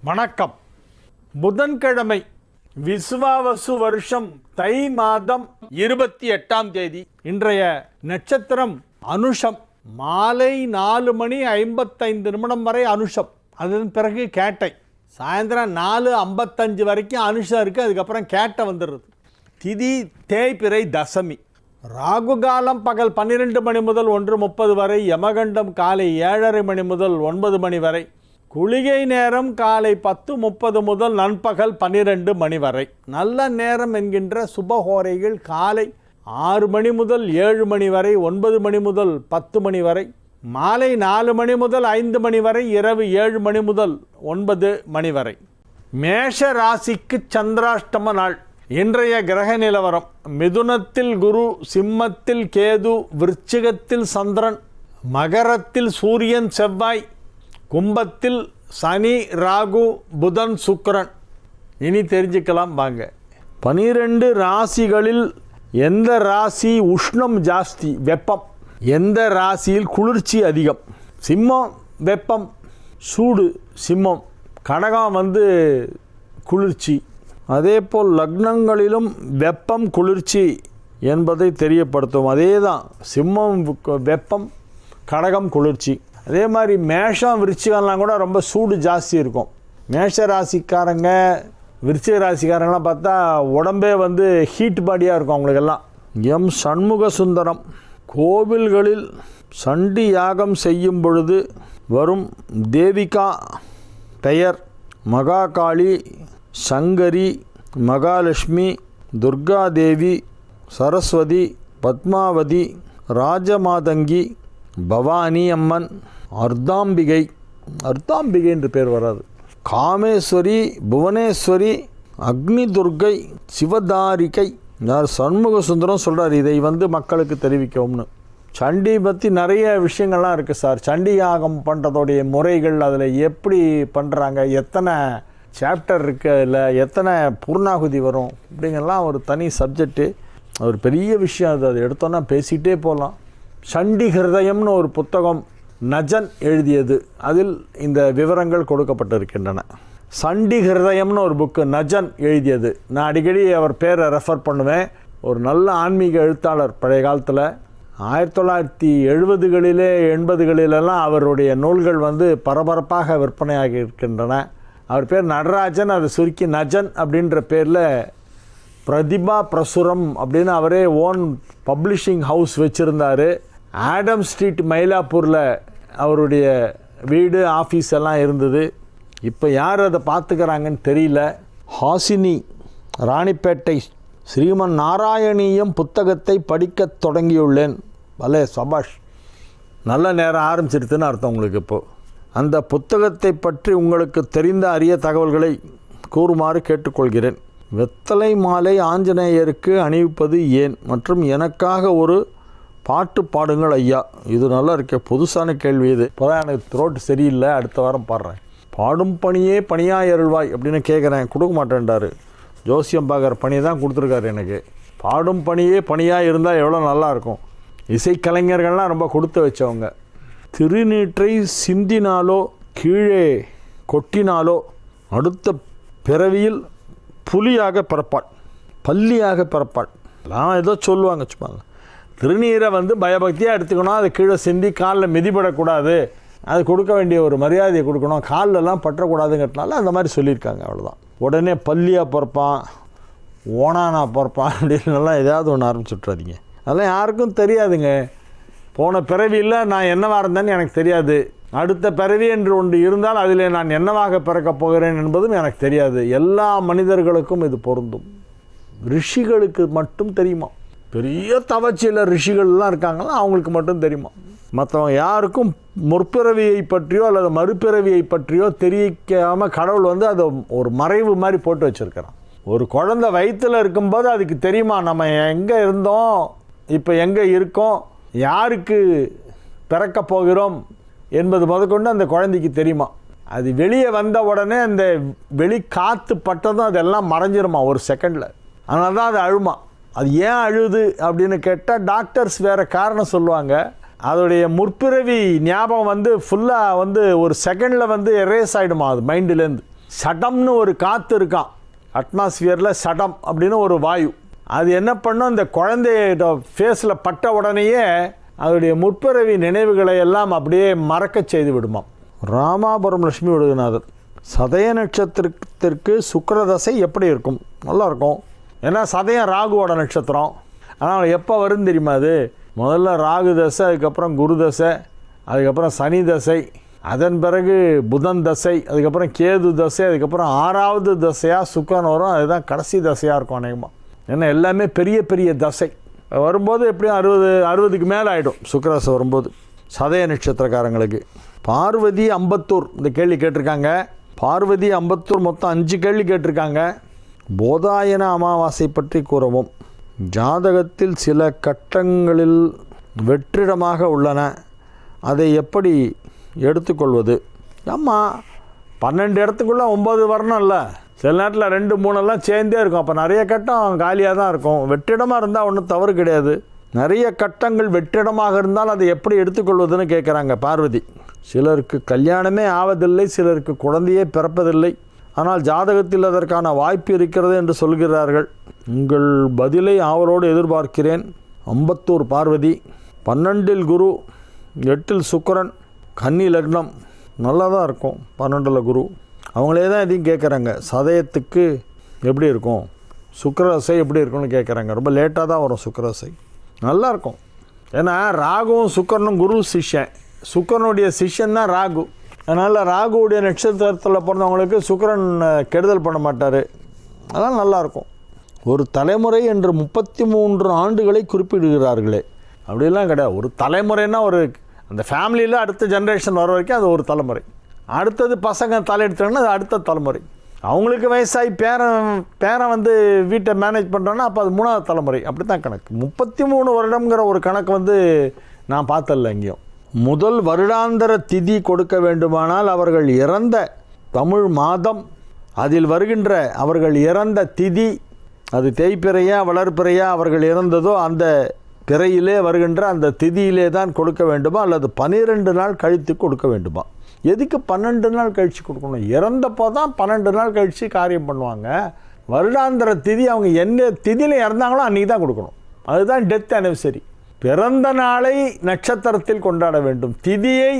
வணக்கம். புதன்கிழமை விசுவாவசு வருஷம் தை மாதம் 28ஆம் தேதி. இன்றைய நட்சத்திரம் அனுஷம். மாலை 4:55 வரை அனுஷம். அதன் பிறகு கேட்டை. சாயந்தரம் 4:55 வரைக்கும் அனுஷம் இருக்குது. அதுக்கப்புறம் கேட்டை வந்துடுறது. திதி தேய்பிறை தசமி. ராகு காலம் பகல் 12 மணி முதல் 1:30 வரை. யமகண்டம் காலை 7:30 மணி முதல் 9 மணி வரை. குளிகை நேரம் காலை 10:30 முதல் நண்பகல் 12 மணி வரை. நல்ல நேரம் என்கின்ற சுபஹோரைகள் காலை 6 மணி முதல் 7 மணி வரை, 9 மணி முதல் 10 மணி வரை, மாலை 4 மணி முதல் 5 மணி வரை, இரவு 7 மணி முதல் 9 மணி வரை. மேஷ ராசிக்கு சந்திராஷ்டம நாள். இன்றைய கிரக நிலவரம்: மிதுனத்தில் குரு, சிம்மத்தில் கேது, விருச்சிகத்தில் சந்திரன், மகரத்தில் சூரியன் செவ்வாய், கும்பத்தில் சனி ராகு புதன் சுக்கிரன். இனி தெரிஞ்சுக்கலாம் வாங்க. 12 ராசிகளில் எந்த ராசி உஷ்ணம் ஜாஸ்தி, வெப்பம்? எந்த ராசியில் குளிர்ச்சி அதிகம்? சிம்மம் வெப்பம், சூடு சிம்மம். கடகம் குளிர்ச்சி. அதே போல் லக்னங்களிலும் வெப்பம் குளிர்ச்சி என்பதை தெரியப்படுத்தும். அதே தான், சிம்மம் வெப்பம், கடகம் குளிர்ச்சி. அதே மாதிரி மேஷம் விருச்சிகம்லாம் கூட ரொம்ப சூடு ஜாஸ்தி இருக்கும். மேஷ ராசிக்காரங்க விருச்சிக ராசிக்காரங்களாம் பார்த்தா உடம்பே ஹீட் பாடியாக இருக்கும் அவங்களுக்கெல்லாம். எம் சண்முக சுந்தரம். கோவில்களில் சண்டி யாகம் செய்யும் பொழுது வரும் தேவிகா பெயர் மகாகாளி, சங்கரி, மகாலட்சுமி, துர்காதேவி, சரஸ்வதி, பத்மாவதி, ராஜமாதங்கி, பவானி அம்மன், அர்த்தாம்பிகை. அர்த்தாம்பிகை என்று பேர் வராது. காமேஸ்வரி, புவனேஸ்வரி, அக்னி துர்கை, சிவதாரிகை. யார்? சண்முக சுந்தரம் சொல்கிறார். இதை மக்களுக்கு தெரிவிக்கும்னு. சண்டி பற்றி நிறைய விஷயங்கள்லாம் இருக்குது சார். சண்டி யாகம் பண்ணுறதோடைய முறைகள், அதில் எப்படி பண்ணுறாங்க, எத்தனை சாப்டர் இருக்குது, அதில் எத்தனை பூர்ணாகுதி வரும் அப்படிங்கெல்லாம் ஒரு தனி சப்ஜெக்டு. ஒரு பெரிய விஷயம் அது. அது எடுத்தோன்னா பேசிகிட்டே போகலாம். சண்டி ஹிருதயம்னு ஒரு புத்தகம் நஜன் எழுதியது. அதில் இந்த விவரங்கள் கொடுக்கப்பட்டிருக்கின்றன. சண்டி ஹிருதயம்னு ஒரு புக்கு நஜன் எழுதியது. நான் அடிக்கடி அவர் பேரை ரெஃபர் பண்ணுவேன். ஒரு நல்ல ஆன்மீக எழுத்தாளர். பழைய காலத்தில் 1970களிலே 80களிலெல்லாம் அவருடைய நூல்கள் பரபரப்பாக விற்பனையாகி இருக்கின்றன. அவர் பேர் நடராஜன். அதை சுருக்கி நஜன் அப்படின்ற பேரில் பிரதிபா பிரசுரம் அப்படின்னு அவரே ஓன் பப்ளிஷிங் ஹவுஸ் வச்சுருந்தார். ஆடம் ஸ்ட்ரீட் மயிலாப்பூரில் அவருடைய வீடு, ஆஃபீஸ் எல்லாம் இருந்தது. இப்போ யார் அதை பார்த்துக்கிறாங்கன்னு தெரியல. ஹாசினி, ராணிப்பேட்டை. ஸ்ரீமன் நாராயணியம் புத்தகத்தை படிக்க தொடங்கியுள்ளேன். பலே சபாஷ், நல்ல நேரம் ஆரம்பிச்சிருதுன்னு அர்த்தம் உங்களுக்கு. இப்போது அந்த புத்தகத்தை பற்றி உங்களுக்கு தெரிந்த அரிய தகவல்களை கூறுமாறு கேட்டுக்கொள்கிறேன். வெத்தலை மாலை ஆஞ்சநேயருக்கு அணிவிப்பது ஏன்? மற்றும் எனக்காக ஒரு பாட்டு பாடுங்கள் ஐயா. இது நல்லா இருக்கே, புதுசான கேள்வி இது. இப்போதான் எனக்கு த்ரோட்டு சரியில்லை, அடுத்த வாரம் பாடுறேன். பாடும் பணியே பணியாய் அருள்வாய் அப்படின்னு கேட்குறேன், கொடுக்க மாட்டேன்டாரு. ஜோசியம் பார்க்குற பணி தான் கொடுத்துருக்காரு எனக்கு. பாடும் பணியே பணியாக இருந்தால் எவ்வளோ நல்லாயிருக்கும். இசைக்கலைஞர்கள்லாம் ரொம்ப கொடுத்து வச்சவங்க. திருநீற்றை சிந்தினாலோ கீழே கொட்டினாலோ அடுத்த பிறவியில் புலியாக பிறப்பாள், பள்ளியாக பிறப்பாள். எல்லாம் ஏதோ சொல்லுவாங்க சும்மா. திருநீரை பயபக்தியாக எடுத்துக்கணும். அது கீழே சிந்தி காலில் மிதிப்படக்கூடாது. அது கொடுக்க வேண்டிய ஒரு மரியாதையை கொடுக்கணும். காலிலெல்லாம் பற்றக்கூடாதுங்கிறதுனால அந்த மாதிரி சொல்லியிருக்காங்க. அவ்வளோதான். உடனே பள்ளியாக பிறப்பான், ஓனானா பிறப்பான் அப்படின்னுலாம் ஏதாவது ஒன்று ஆரம்பிச்சுட்றாதீங்க. அதெல்லாம் யாருக்கும் தெரியாதுங்க. போன பிறவியில் நான் என்னவாக இருந்தேன்னு எனக்கு தெரியாது. அடுத்த பிறவி என்று ஒன்று இருந்தால் அதில் நான் என்னவாக பிறக்கப் போகிறேன் என்பதும் எனக்கு தெரியாது. எல்லா மனிதர்களுக்கும் இது பொருந்தும். ரிஷிகளுக்கு மட்டும் தெரியுமா? பெரிய தவச்சில ரிஷிகள்லாம் இருக்காங்களா, அவங்களுக்கு மட்டும் தெரியுமா. மற்றவங்க யாருக்கும் முற்பிறவியை பற்றியோ அல்லது மறுபிறவியை பற்றியோ தெரிவிக்காமல் கடவுள் அதை ஒரு மறைவு மாதிரி போட்டு வச்சுருக்கிறான். ஒரு குழந்தை வயிற்றில் இருக்கும்போது அதுக்கு தெரியுமா நம்ம எங்கே இருந்தோம், இப்போ எங்கே இருக்கோம், யாருக்கு பிறக்க போகிறோம் என்பது முதற்கொண்டு அந்த குழந்தைக்கு தெரியுமா. அது வெளியே வந்த உடனே அந்த வெளி காற்று பட்டதும் அதெல்லாம் மறைஞ்சிருமா ஒரு செகண்டில். அதனால தான் அது அழுமா. அது ஏன் அழுது அப்படின்னு கேட்டால் டாக்டர்ஸ் வேறு காரணம் சொல்லுவாங்க. அதோடைய முற்பிறவி ஞாபகம் ஃபுல்லாக ஒரு செகண்டில் எரேஸ் ஆகிடுமா அது மைண்டிலேருந்து. சடம்னு ஒரு காற்று இருக்கான், அட்மாஸ்பியரில் சடம் அப்படின்னு ஒரு வாயு. அது என்ன பண்ணும், இந்த குழந்தையோட ஃபேஸில் பட்ட உடனேயே அதோடைய முற்பிறவி நினைவுகளை எல்லாம் அப்படியே மறக்க செய்து விடுமாம். ராமாபுரம் லட்சுமி விடுகநாதர், சதய நட்சத்திரத்திற்கு சுக்கிரதசை எப்படி இருக்கும்? நல்லாயிருக்கும். ஏன்னா சதயம் ராகுவோட நட்சத்திரம். ஆனால் எப்போ வரும் தெரியுமா? அது முதல்ல ராகு தசை, அதுக்கப்புறம் குரு தசை, அதுக்கப்புறம் சனி தசை, அதன் பிறகு புதன் தசை, அதுக்கப்புறம் கேது தசை, அதுக்கப்புறம் 6வது தசையாக சுக்கரன் வரும். அதுதான் கடைசி தசையாக இருக்கும் அநேகமாக. ஏன்னா எல்லாமே பெரிய பெரிய தசை வரும்போது எப்படியும் 60க்கு மேலே ஆகிடும் சுக்கிரதசை வரும்போது சதய நட்சத்திரக்காரங்களுக்கு. பார்வதி அம்பத்தூர் இந்த கேள்வி கேட்டிருக்காங்க. பார்வதி அம்பத்தூர் மொத்தம் 5 கேள்வி கேட்டிருக்காங்க. போதாயன அமாவாசை பற்றி கூறவும். ஜாதகத்தில் சில கட்டங்களில் வெற்றிடமாக உள்ளன, அதை எப்படி எடுத்துக்கொள்வது? ஆமாம், 12 இடத்துக்குள்ளே 9 வரணும் இல்லை, சில நேரத்தில் 2, 3 சேர்ந்தே இருக்கும். அப்போ நிறைய கட்டம் காலியாக தான் இருக்கும். வெற்றிடமாக இருந்தால் ஒன்றும் தவறு கிடையாது. நிறைய கட்டங்கள் வெற்றிடமாக இருந்தால் அதை எப்படி எடுத்துக்கொள்வதுன்னு கேட்குறாங்க பார்வதி. சிலருக்கு கல்யாணமே ஆவதில்லை, சிலருக்கு குழந்தையே பிறப்பதில்லை, ஆனால் ஜாதகத்தில் அதற்கான வாய்ப்பு இருக்கிறது என்று சொல்கிறார்கள். உங்கள் பதிலை ஆவலோடு எதிர்பார்க்கிறேன். அம்பத்தூர் பார்வதி. 12ல் குரு, 8ல் சுக்கிரன், கன்னி லக்னம். நல்லா தான் இருக்கும். 12ல் குரு. அவங்களே தான் எதையும் கேட்குறாங்க. சதயத்துக்கு எப்படி இருக்கும், சுக்கிரதசை எப்படி இருக்குன்னு கேட்குறாங்க. ரொம்ப லேட்டாக தான் வரும் சுக்கிரதசை. நல்லாயிருக்கும். ஏன்னா ராகுவும் சுக்கிரனும் குரு சிஷ்யன். சுக்கிரனுடைய சிஷ்யன் தான் ராகு. அதனால் ராகுவுடைய நட்சத்திரத்தில் பிறந்தவங்களுக்கு சுக்கிரன் கெடுதல் பண்ண மாட்டார். அதெல்லாம் நல்லாயிருக்கும். ஒரு தலைமுறை என்று 33 ஆண்டுகளை குறிப்பிடுகிறார்களே, அப்படிலாம் கிடையாது. ஒரு தலைமுறைன்னா ஒரு அந்த ஃபேமிலியில் அடுத்த ஜென்ரேஷன் வர வரைக்கும் அது ஒரு தலைமுறை. அடுத்தது பசங்க தலையெடுத்தாங்கன்னா அது அடுத்த தலைமுறை. அவங்களுக்கு வயசாகி பேரன் வந்து வீட்டை மேனேஜ் பண்ணுறான்னா அப்போ அது 3வது தலைமுறை. அப்படி தான் கணக்கு. 33 வருடம்ங்கிற ஒரு கணக்கு வந்து நான் பார்த்ததில்ல எங்கேயும். முதல் வருடாந்திர திதி கொடுக்க வேண்டுமானால் அவர்கள் இறந்த தமிழ் மாதம், அதில் வருகின்ற அவர்கள் இறந்த திதி, அது தேய்பிறையா வளர்பிறையா அவர்கள் இறந்ததோ அந்த பிறையிலே வருகின்ற அந்த திதியிலே தான் கொடுக்க வேண்டுமா, அல்லது 12 நாள் கழித்து கொடுக்க வேண்டுமா? எதுக்கு 12 நாள் கழித்து கொடுக்கணும்? இறந்தப்போ தான் 12 நாள் கழித்து காரியம் பண்ணுவாங்க. வருடாந்திர திதி அவங்க என்ன திதியில் இறந்தாங்களோ அன்றைக்கி தான் கொடுக்கணும். அதுதான் டெத் அனிவர்சரி. பிறந்த நாளை நட்சத்திரத்தில் கொண்டாட வேண்டும், திதியை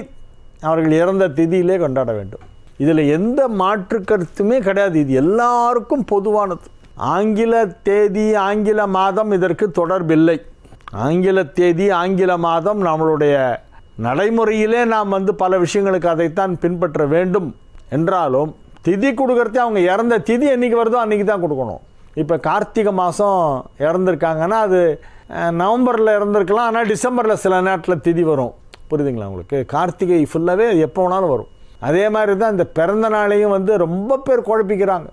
அவர்கள் இறந்த திதியிலே கொண்டாட வேண்டும். இதில் எந்த மாற்று கருத்துமே கிடையாது. இது எல்லாருக்கும் பொதுவானது. ஆங்கில தேதி, ஆங்கில மாதம் இதற்கு தொடர்பில்லை. ஆங்கில தேதி, ஆங்கில மாதம் நம்மளுடைய நடைமுறையிலே நாம் வந்து பல விஷயங்களுக்கு அதைத்தான் பின்பற்ற வேண்டும். என்றாலும் திதி கொடுக்கறதே அவங்க இறந்த திதி என்றைக்கு வருதோ அன்றைக்கி தான் கொடுக்கணும். இப்போ கார்த்திகை மாதம் இறந்துருக்காங்கன்னா அது நவம்பரில் இறந்துருக்கலாம், ஆனால் டிசம்பரில் சில நேரத்தில் திதி வரும். புரியுதுங்களா உங்களுக்கு? கார்த்திகை ஃபுல்லாகவே எப்போ வேணாலும் வரும். அதே மாதிரி தான் இந்த பிறந்த நாளையும் வந்து ரொம்ப பேர் குழப்பிக்கிறாங்க.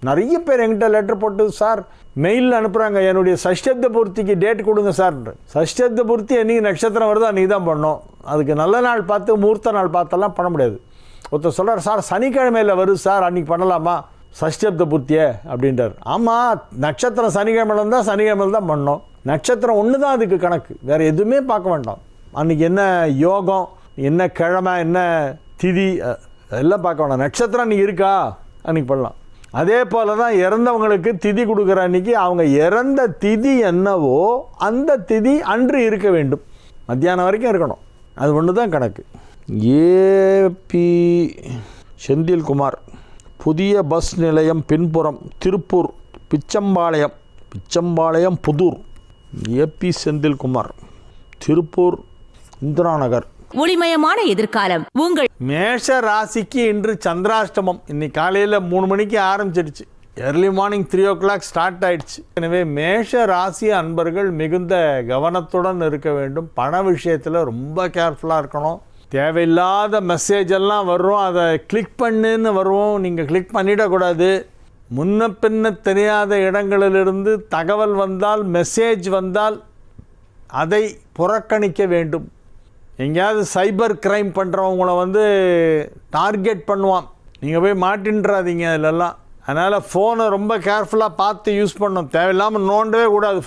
நிறைய பேர் என்கிட்ட லெட்டர் போட்டு சார் மெயிலில் அனுப்புகிறாங்க, என்னுடைய சஷ்டப்த பூர்த்திக்கு டேட் கொடுங்க சார். சஷ்டப்த பூர்த்தி என்றைக்கு நட்சத்திரம் வருதோ அன்றைக்கி தான் பண்ணோம். அதுக்கு நல்ல நாள் பார்த்து முகூர்த்த நாள் பார்த்தெல்லாம் பண்ண முடியாது. ஒருத்தர் சொல்கிறார் சார் சனிக்கிழமையில் வருது சார், அன்றைக்கி பண்ணலாமா சஷ்டப்த பூர்த்தியை அப்படின்றார். ஆமாம், நட்சத்திரம் சனிக்கிழமையில் இருந்தால் சனிக்கிழமையில் தான் பண்ணோம். நட்சத்திரம் ஒன்று தான் அதுக்கு கணக்கு, வேறு எதுவுமே பார்க்க வேண்டாம். அன்றைக்கி என்ன யோகம், என்ன கிழமை, என்ன திதி எல்லாம் பார்க்க வேண்டாம். நட்சத்திரம் அன்றைக்கி இருக்கா அன்றைக்கி பண்ணலாம். அதே போல் தான் இறந்தவங்களுக்கு திதி கொடுக்குற அன்றைக்கி அவங்க இறந்த திதி என்னவோ அந்த திதி அன்று இருக்க வேண்டும், மத்தியானம் வரைக்கும் இருக்கணும். அது ஒன்று தான் கணக்கு. ஏபி செந்தில்குமார், புதிய பஸ் நிலையம் பின்புறம், திருப்பூர், பிச்சம்பாளையம் புதூர். ஏபி செந்தில்குமார், திருப்பூர், இந்திரா நகர். ஒளிமயமான எதிர்காலம் உங்கள். மேஷ ராசிக்கு இன்று சந்திராஷ்டமம். இன்னைக்கு காலையில் 3 மணிக்கு ஆரம்பிச்சிடுச்சு. early morning 3 o'clock ஸ்டார்ட் ஆயிடுச்சு. எனவே மேஷ ராசி அன்பர்கள் மிகுந்த கவனத்துடன் இருக்க வேண்டும். பண விஷயத்தில் ரொம்ப கேர்ஃபுல்லாக இருக்கணும். தேவையில்லாத மெசேஜ் எல்லாம் வரும், அதை கிளிக் பண்ணுன்னு வருவோம், நீங்கள் கிளிக் பண்ணிடக்கூடாது. முன்ன பின்ன தெரியாத இடங்களிலிருந்து தகவல் வந்தால், மெசேஜ் வந்தால் அதை புறக்கணிக்க வேண்டும். எங்கேயாவது சைபர் கிரைம் பண்ணுறவங்கள வந்து டார்கெட் பண்ணுவான், நீங்கள் போய் மாட்டின்றாதீங்க அதிலெல்லாம். அதனால் ஃபோனை ரொம்ப கேர்ஃபுல்லாக பார்த்து யூஸ் பண்ணணும். தேவையில்லாமல் நோண்டவே கூடாது.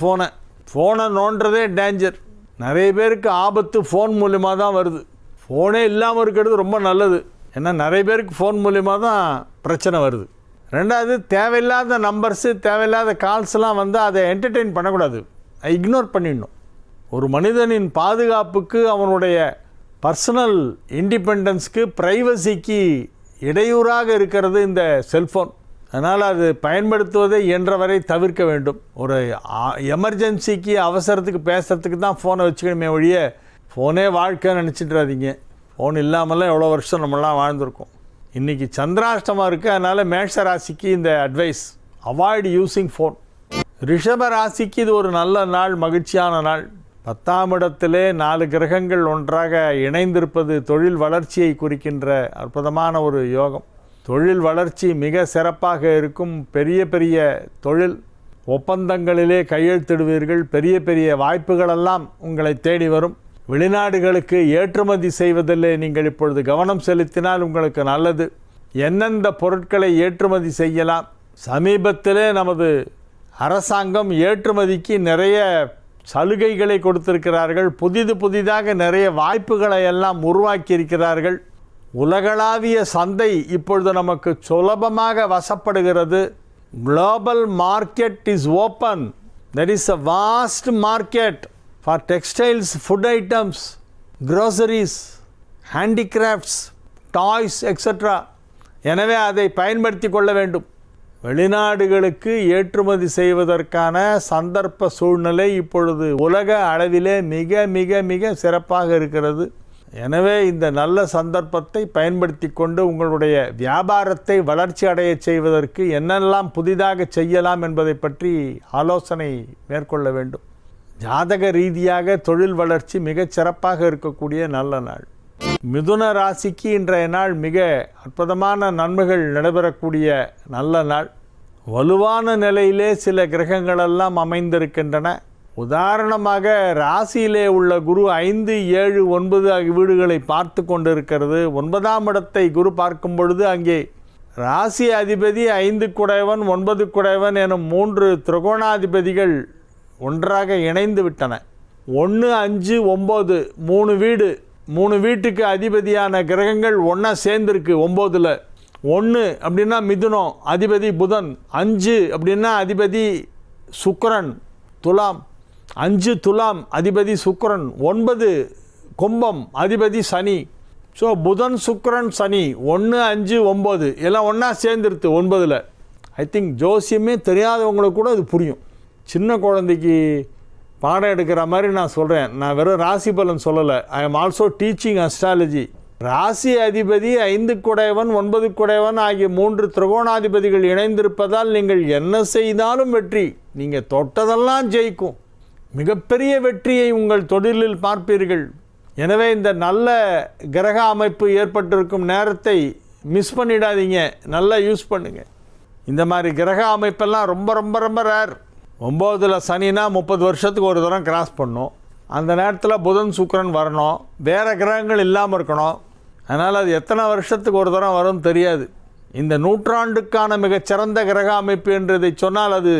ஃபோனை நோண்டுறதே டேஞ்சர். நிறைய பேருக்கு ஆபத்து ஃபோன் மூலிமா தான் வருது. ஃபோனே இல்லாமல் இருக்கிறது ரொம்ப நல்லது. ஏன்னா நிறைய பேருக்கு ஃபோன் மூலிமா தான் பிரச்சனை வருது. ரெண்டாவது, தேவையில்லாத நம்பர்ஸு, தேவையில்லாத கால்ஸ்லாம் வந்து அதை என்டர்டெயின் பண்ணக்கூடாது, இக்னோர் பண்ணிடணும். ஒரு மனிதனின் பாதுகாப்புக்கு, அவனுடைய பர்சனல் இண்டிபெண்டன்ஸ்க்கு, ப்ரைவசிக்கு இடையூறாக இருக்கிறது இந்த செல்ஃபோன். அதனால் அது பயன்படுத்துவதை இயன்றவரை தவிர்க்க வேண்டும். ஒரு எமர்ஜென்சிக்கு, அவசரத்துக்கு பேசுகிறதுக்கு தான் ஃபோனை வச்சுக்கணுமே ஒழிய ஃபோனே வாழ்க்கைன்னு நினச்சிட்றாதீங்க. ஃபோன் இல்லாமலாம் எவ்வளோ வருஷம் நம்மளாம் வாழ்ந்துருக்கோம். இன்றைக்கி சந்திராஷ்டமம் இருக்குது, அதனால் மேஷ ராசிக்கு இந்த அட்வைஸ், அவாய்ட் யூஸிங் ஃபோன். ரிஷப ராசிக்கு இது ஒரு நல்ல நாள், மகிழ்ச்சியான நாள். 10ஆம் இடத்திலே 4 கிரகங்கள் ஒன்றாக இணைந்திருப்பது தொழில் வளர்ச்சியை குறிக்கின்ற அற்புதமான ஒரு யோகம். தொழில் வளர்ச்சி மிக சிறப்பாக இருக்கும். பெரிய பெரிய தொழில் ஒப்பந்தங்களிலே கையெழுத்திடுவீர்கள். பெரிய பெரிய வாய்ப்புகளெல்லாம் உங்களை தேடி வரும். வெளிநாடுகளுக்கு ஏற்றுமதி செய்வதிலே நீங்கள் இப்பொழுது கவனம் செலுத்தினால் உங்களுக்கு நல்லது. எந்தெந்த பொருட்களை ஏற்றுமதி செய்யலாம்? சமீபத்திலே நமது அரசாங்கம் ஏற்றுமதிக்கு நிறைய சலுகைகளை கொடுத்திருக்கிறார்கள். புதிதாக நிறைய வாய்ப்புகளை எல்லாம் உருவாக்கியிருக்கிறார்கள். உலகளாவிய சந்தை இப்பொழுது நமக்கு சுலபமாக வசப்படுகிறது. Global market is open. There is a vast market for textiles, food items, groceries, handicrafts, toys, etc. எனவே அதை பயன்படுத்தி கொள்ள வேண்டும். வெளிநாடுகளுக்கு ஏற்றுமதி செய்வதற்கான சந்தர்ப்ப சூழ்நிலை இப்பொழுது உலக அளவிலே மிக மிக மிக சிறப்பாக இருக்கிறது. எனவே இந்த நல்ல சந்தர்ப்பத்தை பயன்படுத்தி கொண்டு உங்களுடைய வியாபாரத்தை வளர்ச்சி அடைய செய்வதற்கு என்னெல்லாம் புதிதாக செய்யலாம் என்பதை பற்றி ஆலோசனை மேற்கொள்ள வேண்டும். ஜாதக ரீதியாக தொழில் வளர்ச்சி மிகச் சிறப்பாக இருக்கக்கூடிய நல்ல நாள். மிதுன ராசிக்கு இன்றைய நாள் மிக அற்புதமான நன்மைகள் நடைபெறக்கூடிய நல்ல நாள். வலுவான நிலையிலே சில கிரகங்களெல்லாம் அமைந்திருக்கின்றன. உதாரணமாக ராசியிலே உள்ள குரு 5, 7, 9 ஆகிய வீடுகளை பார்த்து கொண்டிருக்கிறது. 9ஆம் இடத்தை குரு பார்க்கும் பொழுது அங்கே ராசி அதிபதி 5 குடையவன் 9 குடையவன் எனும் 3 திரிகோணாதிபதிகள் ஒன்றாக இணைந்து விட்டன. 1, 5, 9 3 வீடு, 3 வீட்டுக்கு அதிபதியான கிரகங்கள் ஒன்றா சேர்ந்துருக்கு 9ல். 1 அப்படின்னா மிதுனம், அதிபதி புதன். 5 அப்படின்னா அதிபதி சுக்கிரன், துலாம். 5 துலாம், அதிபதி சுக்கிரன். 9 கும்பம், அதிபதி சனி. ஸோ புதன் சுக்கிரன் சனி 1, 5, 9 எல்லாம் ஒன்றா சேர்ந்துருது 9ல். ஐ திங்க் ஜோசியமே தெரியாதவங்களுக்கு கூட அது புரியும். சின்ன குழந்தைக்கு பாடம் எடுக்கிற மாதிரி நான் சொல்கிறேன். நான் வெறும் ராசி பலன் சொல்லலை. I am also teaching astrology. ராசி அதிபதி 5 குடையவன் 9 குடையவன் ஆகிய 3 திரிகோணாதிபதிகள் இணைந்திருப்பதால் நீங்கள் என்ன செய்தாலும் வெற்றி. நீங்கள் தொட்டதெல்லாம் ஜெயிக்கும். மிகப்பெரிய வெற்றியை உங்கள் தொழிலில் பார்ப்பீர்கள். எனவே இந்த நல்ல கிரக அமைப்பு ஏற்பட்டிருக்கும் நேரத்தை மிஸ் பண்ணிடாதீங்க. நல்லா யூஸ் பண்ணுங்கள். இந்த மாதிரி கிரக அமைப்பெல்லாம் ரொம்ப ரொம்ப ரொம்ப ரேர். 9ல் சனினா 30 வருஷத்துக்கு ஒரு தரம் கிராஸ் பண்ணும். அந்த நேரத்தில் புதன் சுக்கிரன் வரணும், வேறு கிரகங்கள் இல்லாமல் இருக்கணும். அதனால் அது எத்தனை வருஷத்துக்கு ஒரு தரம் வரும்னு தெரியாது. இந்த நூற்றாண்டுக்கான மிகச்சிறந்த கிரக அமைப்பு என்று இதை சொன்னால் அது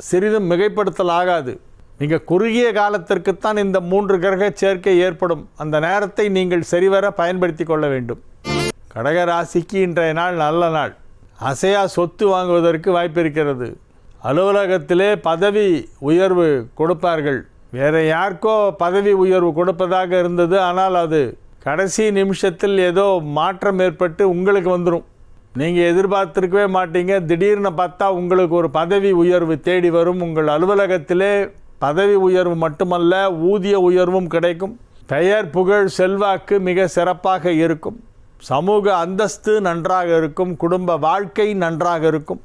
சிறிதும் மிகைப்படுத்தல் ஆகாது. மிக குறுகிய காலத்திற்குத்தான் இந்த 3 கிரக சேர்க்கை ஏற்படும். அந்த நேரத்தை நீங்கள் சரிவர பயன்படுத்தி கொள்ள வேண்டும். கடக ராசிக்கு இன்றைய நாள் நல்ல நாள். அசையா சொத்து வாங்குவதற்கு வாய்ப்பு இருக்கிறது. அலுவலகத்திலே பதவி உயர்வு கொடுப்பார்கள். வேறு யாருக்கோ பதவி உயர்வு கொடுப்பதாக இருந்தது. ஆனால் அது கடைசி நிமிஷத்தில் ஏதோ மாற்றம் ஏற்பட்டு உங்களுக்கு வந்துடும். நீங்கள் எதிர்பார்த்துருக்கவே மாட்டீங்க. திடீர்னு பார்த்தா உங்களுக்கு ஒரு பதவி உயர்வு தேடி வரும். உங்கள் அலுவலகத்திலே பதவி உயர்வு மட்டுமல்ல, ஊதிய உயர்வும் கிடைக்கும். பெயர் புகழ் செல்வாக்கு மிக சிறப்பாக இருக்கும். சமூக அந்தஸ்து நன்றாக இருக்கும். குடும்ப வாழ்க்கை நன்றாக இருக்கும்.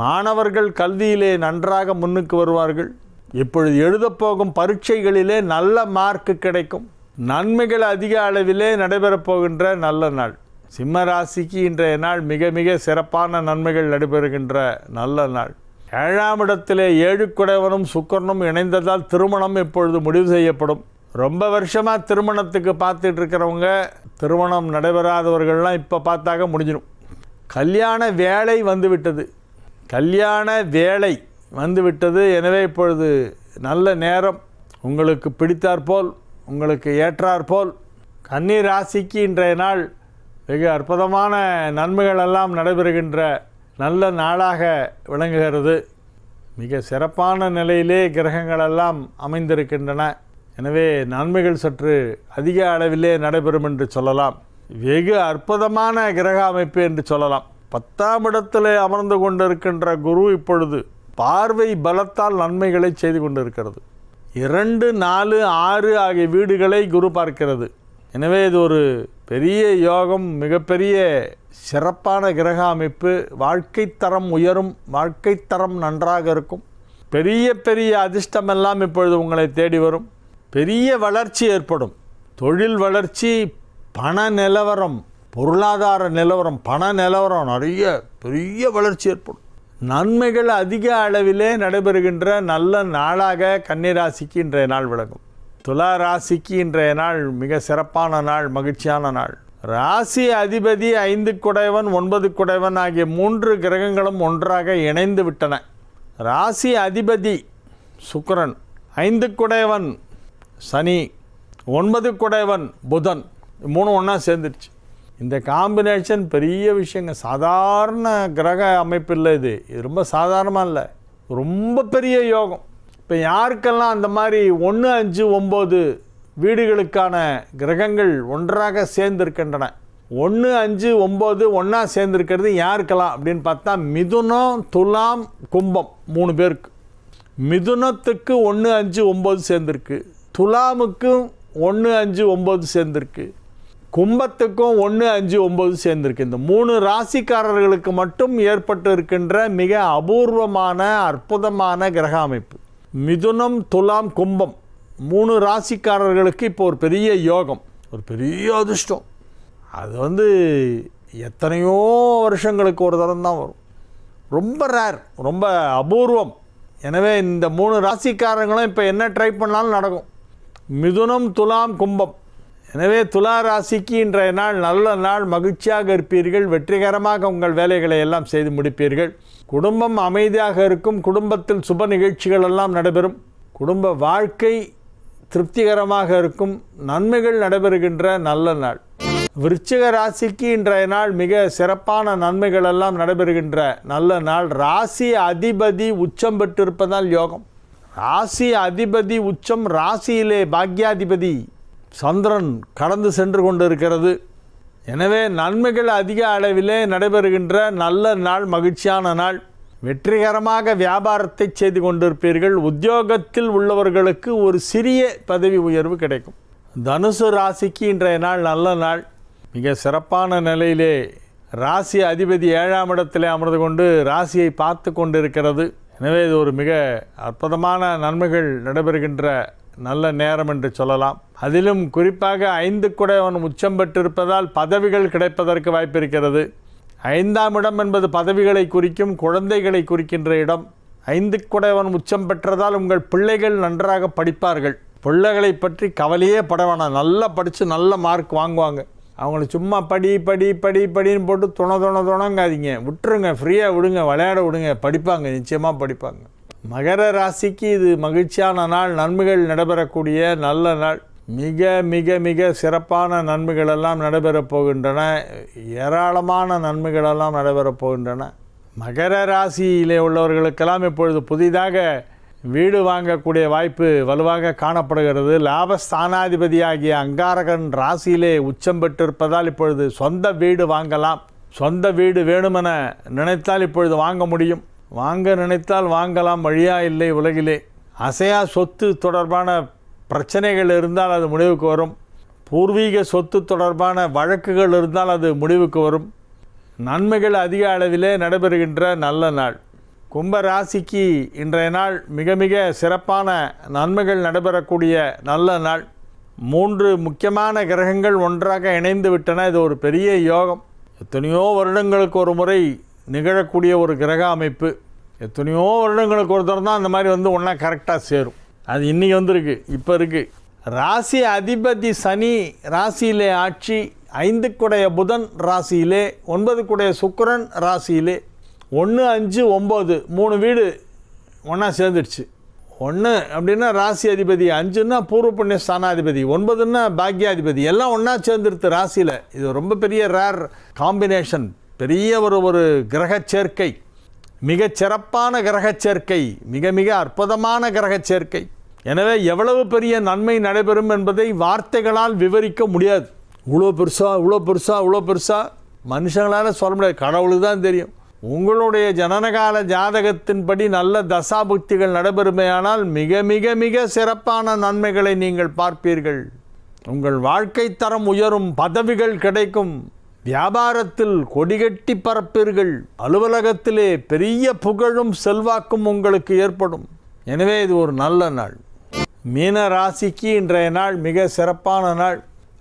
மாணவர்கள் கல்வியிலே நன்றாக முன்னுக்கு வருவார்கள். இப்பொழுது எழுதப்போகும் பரீட்சைகளிலே நல்ல மார்க் கிடைக்கும். நன்மைகள் அதிக அளவிலே நடைபெறப் போகின்ற நல்ல நாள். சிம்ம ராசிக்கு இன்றைய நாள் மிக மிக சிறப்பான நன்மைகள் நடைபெறுகின்ற நல்ல நாள். 7ஆம் இடத்திலே 7 குடையவனும் சுக்கிரனும் இணைந்ததால் திருமணம் இப்பொழுது முடிவு செய்யப்படும். ரொம்ப வருஷமாக திருமணத்துக்கு பார்த்துட்டு இருக்கிறவங்க, திருமணம் நடைபெறாதவர்கள்லாம் இப்போ பார்த்தாக்க முடிஞ்சிடும். கல்யாண வேலை வந்துவிட்டது. கல்யாண வேலை வந்துவிட்டது. எனவே இப்பொழுது நல்ல நேரம். உங்களுக்கு பிடித்தாற்போல், உங்களுக்கு ஏற்றாற்போல். கன்னி ராசிக்கு இன்றைய நாள் வெகு அற்புதமான நன்மைகள் எல்லாம் நடைபெறுகின்ற நல்ல நாளாக விளங்குகிறது. மிக சிறப்பான நிலையிலே கிரகங்களெல்லாம் அமைந்திருக்கின்றன. எனவே நன்மைகள் சற்று அதிக அளவிலே நடைபெறும் என்று சொல்லலாம். வெகு அற்புதமான கிரக அமைப்பு என்று சொல்லலாம். 10ஆம் இடத்திலே அமர்ந்து கொண்டிருக்கின்ற குரு இப்பொழுது பார்வை பலத்தால் நன்மைகளை செய்து கொண்டிருக்கிறது. 2, 4, 6 ஆகிய வீடுகளை குரு பார்க்கிறது. எனவே இது ஒரு பெரிய யோகம், மிகப்பெரிய சிறப்பான கிரக அமைப்பு. வாழ்க்கை தரம் உயரும், வாழ்க்கை தரம் நன்றாக இருக்கும். பெரிய பெரிய அதிர்ஷ்டமெல்லாம் இப்பொழுது உங்களை தேடி வரும். பெரிய வளர்ச்சி ஏற்படும். தொழில் வளர்ச்சி, பண நிலவரம், பொருளாதார நிலவரம், பண நிலவரம் நிறைய பெரிய வளர்ச்சி ஏற்படும். நன்மைகள் அதிக அளவிலே நடைபெறுகின்ற நல்ல நாளாக கன்னிராசிக்கு இன்றைய நாள் விளங்கும். துலா ராசிக்கு இன்றைய நாள் மிக சிறப்பான நாள், மகிழ்ச்சியான நாள். ராசி அதிபதி 5 குடைவன் 9 குடைவன் ஆகிய 3 கிரகங்களும் ஒன்றாக இணைந்து விட்டன. ராசி அதிபதி சுக்கிரன், 5 குடைவன் சனி, 9 குடைவன் புதன், 3 ஒன்றா சேர்ந்துருச்சு. இந்த காம்பினேஷன் பெரிய விஷயங்க. சாதாரண கிரக அமைப்பில்லை இது. இது ரொம்ப சாதாரணமாக இல்லை, ரொம்ப பெரிய யோகம். இப்போ யாருக்கெல்லாம் அந்த மாதிரி 1, 5, 9 வீடுகளுக்கான கிரகங்கள் ஒன்றாக சேர்ந்திருக்கின்றன, 1, 5, 9 ஒன்றா சேர்ந்திருக்கிறது யாருக்கெல்லாம் அப்படின்னு பார்த்தா மிதுனம், துலாம், கும்பம் 3 பேருக்கு. மிதுனத்துக்கு 1, 5, 9 சேர்ந்திருக்கு, துலாமுக்கும் 1, 5, 9 சேர்ந்திருக்கு, கும்பத்துக்கும் 1, 5, 9 சேர்ந்திருக்கு. இந்த 3 ராசிக்காரர்களுக்கு மட்டும் ஏற்பட்டு இருக்கின்ற மிக அபூர்வமான அற்புதமான கிரக அமைப்பு. மிதுனம், துலாம், கும்பம் 3 ராசிக்காரர்களுக்கு இப்போ ஒரு பெரிய யோகம், ஒரு பெரிய அதிர்ஷ்டம். அது எத்தனையோ வருஷங்களுக்கு ஒரு தரம் தான் வரும். ரொம்ப ரேர், ரொம்ப அபூர்வம். எனவே இந்த 3 ராசிக்காரங்களும் இப்போ என்ன ட்ரை பண்ணாலும் நடக்கும். மிதுனம், துலாம், கும்பம். எனவே துலா ராசிக்கு இன்றைய நாள் நல்ல நாள், மகிழ்ச்சியாக இருப்பீர்கள். வெற்றிகரமாக உங்கள் வேலைகளை எல்லாம் செய்து முடிப்பீர்கள். குடும்பம் அமைதியாக இருக்கும். குடும்பத்தில் சுப நிகழ்ச்சிகள் எல்லாம் நடைபெறும். குடும்ப வாழ்க்கை திருப்திகரமாக இருக்கும். நன்மைகள் நடைபெறுகின்ற நல்ல நாள். விருச்சிக ராசிக்கு இன்றைய நாள் மிக சிறப்பான நன்மைகள் எல்லாம் நடைபெறுகின்ற நல்ல நாள். ராசி அதிபதி உச்சம் பெற்றிருப்பதால் யோகம். ராசி அதிபதி உச்சம், ராசியிலே பாக்யாதிபதி சந்திரன் கடந்து சென்று கொண்டிருக்கிறது. எனவே நன்மைகள் அதிக அளவிலே நடைபெறுகின்ற நல்ல நாள், மகிழ்ச்சியான நாள். வெற்றிகரமாக வியாபாரத்தை செய்து கொண்டிருப்பீர்கள். உத்தியோகத்தில் உள்ளவர்களுக்கு ஒரு சிறிய பதவி உயர்வு கிடைக்கும். தனுசு ராசிக்கு இன்றைய நாள் நல்ல நாள். மிக சிறப்பான நிலையிலே ராசி அதிபதி 7ஆம் இடத்திலே அமர்ந்து கொண்டு ராசியை பார்த்து கொண்டிருக்கிறது. எனவே இது ஒரு மிக அற்புதமான நன்மைகள் நடைபெறுகின்ற நல்ல நேரம் என்று சொல்லலாம். அதிலும் குறிப்பாக 5 குடைவன் உச்சம் பெற்றிருப்பதால் பதவிகள் கிடைப்பதற்கு வாய்ப்பு இருக்கிறது. 5ஆம் இடம் என்பது பதவிகளை குறிக்கும், குழந்தைகளை குறிக்கின்ற இடம். 5 குடைவன் உச்சம் பெற்றதால் உங்கள் பிள்ளைகள் நன்றாக படிப்பார்கள். பிள்ளைகளை பற்றி கவலையே பட வேணாம். நல்லா படித்து நல்ல மார்க் வாங்குவாங்க. அவங்கள சும்மா படி படி படி படின்னு போட்டு துணங்காதீங்க, விட்டுருங்க, ஃப்ரீயாக விடுங்க, விளையாட விடுங்க. படிப்பாங்க, நிச்சயமாக படிப்பாங்க. மகர ராசிக்கு இது மகிழ்ச்சியான நாள், நன்மைகள் நடைபெறக்கூடிய நல்ல நாள். மிக மிக மிக சிறப்பான நன்மைகளெல்லாம் நடைபெறப் போகின்றன. ஏராளமான நன்மைகளெல்லாம் நடைபெறப் போகின்றன. மகர ராசியிலே உள்ளவர்களுக்கெல்லாம் இப்பொழுது புதிதாக வீடு வாங்கக்கூடிய வாய்ப்பு வலுவாக காணப்படுகிறது. லாபஸ்தானாதிபதியாகிய அங்காரகன் ராசியிலே உச்சம் பெற்றிருப்பதால் இப்பொழுது சொந்த வீடு வாங்கலாம். சொந்த வீடு வேணுமென நினைத்தால் இப்பொழுது வாங்க முடியும். வாங்க நினைத்தால் வாங்கலாம், வழியா இல்லை உலகிலே. அசையா சொத்து தொடர்பான பிரச்சனைகள் இருந்தால் அது முடிவுக்கு வரும். பூர்வீக சொத்து தொடர்பான வழக்குகள் இருந்தால் அது முடிவுக்கு வரும். நன்மைகள் அதிக அளவிலே நடைபெறுகின்ற நல்ல நாள். கும்ப ராசிக்கு இன்றைய நாள் மிக மிக சிறப்பான நன்மைகள் நடைபெறக்கூடிய நல்ல நாள். 3 முக்கியமான கிரகங்கள் ஒன்றாக இணைந்து விட்டன. இது ஒரு பெரிய யோகம். எத்தனையோ வருடங்களுக்கு ஒரு முறை நிகழக்கூடிய ஒரு கிரக அமைப்பு. எத்தனையோ வருடங்களுக்கு ஒரு தரம் தான் அந்த மாதிரி ஒன்றா கரெக்டாக சேரும். அது இன்றைக்கி வந்திருக்கு, இப்போ இருக்குது. ராசி அதிபதி சனி ராசியிலே ஆட்சி, 5 குடைய புதன் ராசியிலே, 9 குடைய சுக்கிரன் ராசியிலே, 1, 5, 9 3 வீடு ஒன்றா சேர்ந்துடுச்சு. 1 அப்படின்னா ராசி அதிபதி, 5ன்னா பூர்வ புண்ணிய ஸ்தானாதிபதி, 9ன்னா பாக்யாதிபதி, எல்லாம் ஒன்றா சேர்ந்துருது ராசியில். இது ரொம்ப பெரிய ரேர் காம்பினேஷன், பெரிய ஒரு கிரக சேர்க்கை, மிக சிறப்பான கிரக சேர்க்கை, மிக மிக அற்புதமான கிரக சேர்க்கை. எனவே எவ்வளவு பெரிய நன்மை நடைபெறும் என்பதை வார்த்தைகளால் விவரிக்க முடியாது. இவ்வளோ பெருசா மனுஷங்களால் சொல்ல முடியாது, கடவுளுக்கு தான் தெரியும். உங்களுடைய ஜனனகால ஜாதகத்தின்படி நல்ல தசாபுக்திகள் நடைபெறுமையானால் மிக மிக மிக சிறப்பான நன்மைகளை நீங்கள் பார்ப்பீர்கள். உங்கள் வாழ்க்கை தரம் உயரும், பதவிகள் கிடைக்கும், வியாபாரத்தில் கொடிகட்டி பரப்பீர்கள், அலுவலகத்திலே பெரிய புகழும் செல்வாக்கும் உங்களுக்கு ஏற்படும். எனவே இது ஒரு நல்ல நாள். மீன ராசிக்கு இன்றைய நாள் மிக சிறப்பான நாள்.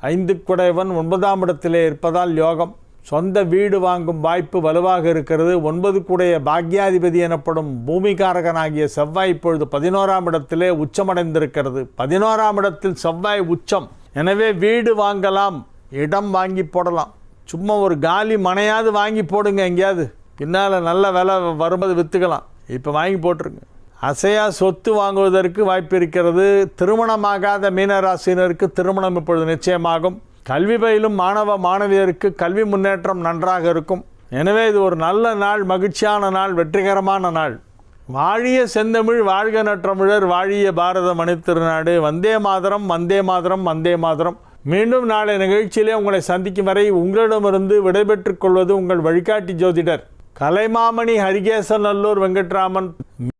5 குடைவன் 9ஆம் இடத்திலே இருப்பதால் யோகம். சொந்த வீடு வாங்கும் வாய்ப்பு வலுவாக இருக்கிறது. 9 குடைய பாக்யாதிபதி எனப்படும் பூமிகாரகனாகிய செவ்வாய் இப்பொழுது 11ஆம் இடத்திலே உச்சமடைந்திருக்கிறது. 11ஆம் இடத்தில் செவ்வாய் உச்சம். எனவே வீடு வாங்கலாம், இடம் வாங்கி போடலாம். சும்மா ஒரு காலி மனையாவது வாங்கி போடுங்க, எங்கேயாவது பின்னால் நல்ல விலை வரும்போது விற்றுக்கலாம். இப்போ வாங்கி போட்டுருங்க. அசையா சொத்து வாங்குவதற்கு வாய்ப்பு இருக்கிறது. திருமணமாகாத மீனராசினருக்கு திருமணம் இப்பொழுது நிச்சயமாகும். கல்வி பயிலும் மாணவ மாணவியருக்கு கல்வி முன்னேற்றம் நன்றாக இருக்கும். எனவே இது ஒரு நல்ல நாள், மகிழ்ச்சியான நாள், வெற்றிகரமான நாள். வாழிய செந்தமிழ், வாழ்க நற்றமிழர், வாழிய பாரத மணித்திருநாடு. வந்தே மாதரம், வந்தே மாதரம், வந்தே மாதரம். மீண்டும் நாளை நிகழ்ச்சியிலே உங்களை சந்திக்கும் வரை உங்களிடமிருந்து விடைபெற்றுக் கொள்வது உங்கள் வழிகாட்டி ஜோதிடர் கலைமாமணி ஹரிகேசநல்லூர் வெங்கட்ராமன்.